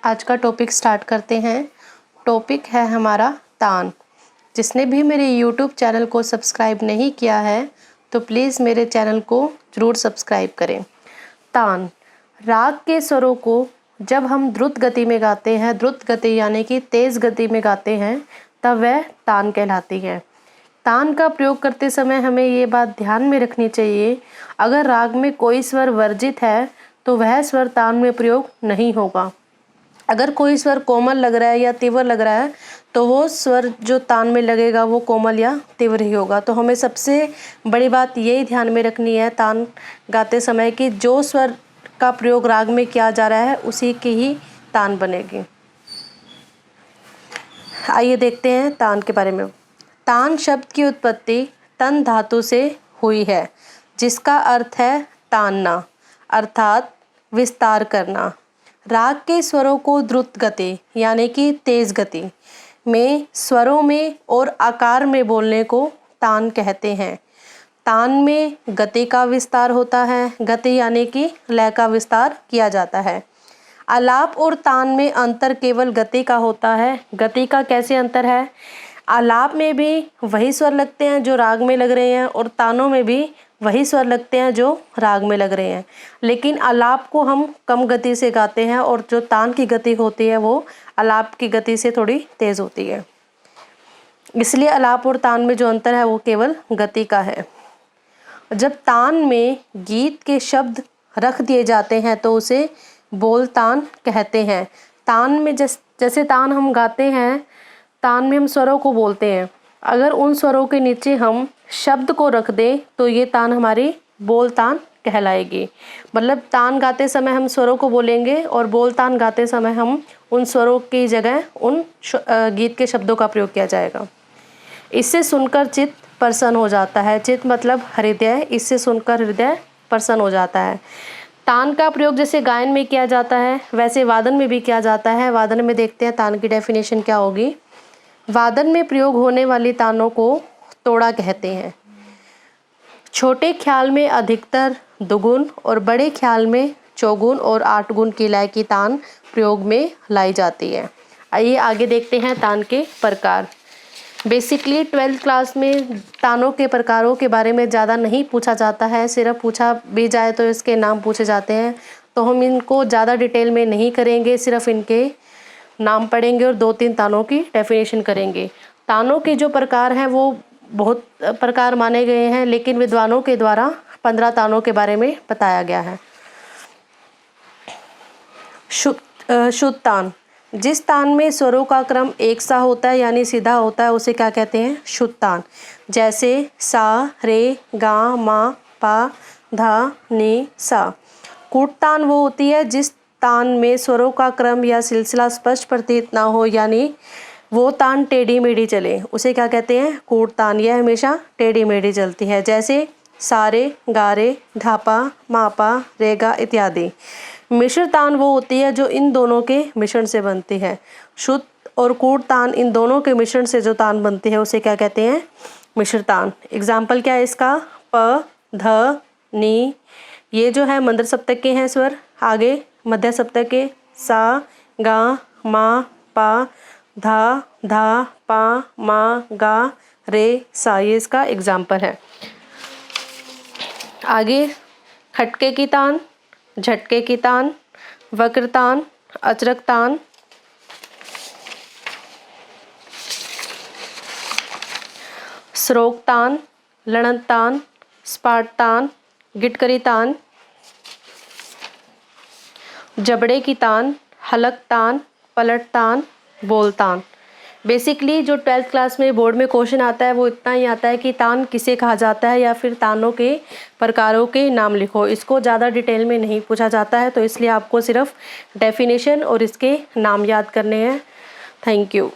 आज का topic start करते हैं। टॉपिक है हमारा तान। जिसने भी मेरे YouTube चैनल को सब्सक्राइब नहीं किया है तो प्लीज़ मेरे चैनल को ज़रूर सब्सक्राइब करें। तान राग के स्वरों को जब हम द्रुत गति में गाते हैं, द्रुत गति यानी कि तेज़ गति में गाते हैं, तब वह तान कहलाती है। तान का प्रयोग करते समय हमें ये बात ध्यान में रखनी चाहिए, अगर राग में कोई स्वर वर्जित है तो वह स्वर तान में प्रयोग नहीं होगा। अगर कोई स्वर कोमल लग रहा है या तीव्र लग रहा है तो वो स्वर जो तान में लगेगा वो कोमल या तीव्र ही होगा। तो हमें सबसे बड़ी बात यही ध्यान में रखनी है तान गाते समय कि जो स्वर का प्रयोग राग में किया जा रहा है उसी की ही तान बनेगी। आइए देखते हैं तान के बारे में। तान शब्द की उत्पत्ति तन धातु से हुई है, जिसका अर्थ है तानना अर्थात विस्तार करना। राग के स्वरों को द्रुत गति यानी कि तेज गति में स्वरों में और आकार में बोलने को तान कहते हैं। तान में गति का विस्तार होता है, गति यानी कि लय का विस्तार किया जाता है। आलाप और तान में अंतर केवल गति का होता है। गति का कैसे अंतर है? आलाप में भी वही स्वर लगते हैं जो राग में लग रहे हैं और तानों में भी वही स्वर लगते हैं जो राग में लग रहे हैं, लेकिन आलाप को हम कम गति से गाते हैं और जो तान की गति होती है वो आलाप की गति से थोड़ी तेज होती है। इसलिए आलाप और तान में जो अंतर है वो केवल गति का है। जब तान में गीत के शब्द रख दिए जाते हैं तो उसे बोल तान कहते हैं। तान में जैसे तान हम गाते हैं, तान में हम स्वरों को बोलते हैं, अगर उन स्वरों के नीचे हम शब्द को रख दें तो ये तान हमारी बोल तान कहलाएगी। मतलब तान गाते समय हम स्वरों को बोलेंगे और बोल तान गाते समय हम उन स्वरों की जगह उन गीत के शब्दों का प्रयोग किया जाएगा। इससे सुनकर चित्त प्रसन्न हो जाता है। चित्त मतलब हृदय, इससे सुनकर हृदय प्रसन्न हो जाता है। तान का प्रयोग जैसे गायन में किया जाता है वैसे वादन में भी किया जाता है। वादन में देखते हैं तान की डेफिनेशन क्या होगी। वादन में प्रयोग होने वाली तानों को तोड़ा कहते हैं। छोटे ख्याल में अधिकतर दुगुन और बड़े ख्याल में चौगुन और आठ गुण की लय की तान प्रयोग में लाई जाती है। आइए आगे देखते हैं तान के प्रकार। बेसिकली 12th क्लास में तानों के प्रकारों के बारे में ज़्यादा नहीं पूछा जाता है, सिर्फ पूछा भी जाए तो इसके नाम पूछे जाते हैं, तो हम इनको ज़्यादा डिटेल में नहीं करेंगे, सिर्फ इनके नाम पढ़ेंगे और 2-3 तानों की डेफिनेशन करेंगे। तानों के जो प्रकार हैं वो बहुत प्रकार माने गए हैं, लेकिन विद्वानों के द्वारा 15 तानों के बारे में बताया गया है। शुद्ध तान, जिस तान में स्वरों का क्रम एक सा होता है यानी सीधा होता है उसे क्या कहते हैं? शुद्ध तान। जैसे सा, रे, गा, मा, पा, धा, नी, सा। कूट तान वो होती है जिस तान में स्वरों का क्रम या सिलसिला स्पष्ट प्रतीत ना हो, यानी वो तान टेढ़ी मेढ़ी चले, उसे क्या कहते हैं? कूट तान। यह हमेशा टेढ़ी मेढ़ी चलती है। जैसे सारे, गारे, धापा, मापा, रेगा इत्यादि। मिश्र तान वो होती है जो इन दोनों के मिश्रण से बनती है। शुद्ध और कूट तान इन दोनों के मिश्रण से जो तान बनती है उसे क्या कहते हैं? मिश्र तान। एग्जाम्पल क्या है इसका? प, ध, नी, ये जो है मंद्र सप्तक के हैं स्वर। आगे मध्य सप्तक के सा, गा, मा, पा, धा, धा, पा, मा, गा, रे, सा, ये इसका एग्जाम्पल है। आगे खटके की तान, झटके की तान, वक्र तान, अचरक तान, श्रोक तान, लणत तान, स्पाट तान, गिटकरी तान, जबड़े की तान, हलक तान, पलट तान, बोल तान। बेसिकली जो 12th क्लास में बोर्ड में क्वेश्चन आता है वो इतना ही आता है कि तान किसे कहा जाता है या फिर तानों के प्रकारों के नाम लिखो। इसको ज़्यादा डिटेल में नहीं पूछा जाता है, तो इसलिए आपको सिर्फ डेफिनेशन और इसके नाम याद करने हैं। Thank you.